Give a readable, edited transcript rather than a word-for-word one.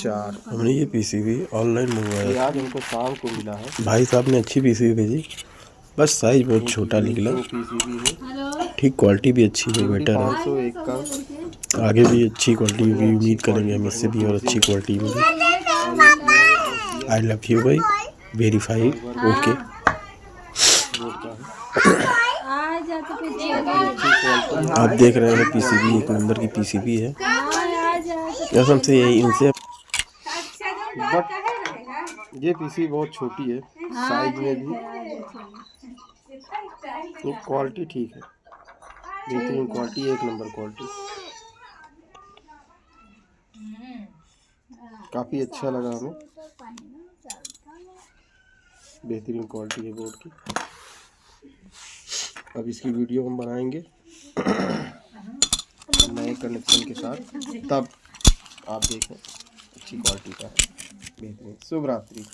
4। हमने ये PCB online मंगवाया, आज हमको शाम को मिला है। भाई साहब ने अच्छी पीसीबी भेजी, बस साइज बहुत छोटा निकला। पीसीबी है, ठीक क्वालिटी भी अच्छी है, बेटर है। 501 का। आगे भी अच्छी क्वालिटी की उम्मीद करेंगे हम, इससे भी और अच्छी क्वालिटी मिली। आई लव यू भाई, वेरीफाइड, ओके। आप देख रहे हैं पीसीबी, एक नंबर की पीसीबी है। कसम से यही इनसे ये पीसी बहुत छोटी है साइज में भी, ये क्वालिटी ठीक है, बेहतरीन क्वालिटी, एक नंबर क्वालिटी। काफ़ी अच्छा लगा हमें, बेहतरीन क्वालिटी है बोर्ड की। अब इसकी वीडियो हम बनाएंगे नए कनेक्शन के साथ, तब आप देखें अच्छी क्वालिटी का है, बेहतरीन। शुभ रात्रि।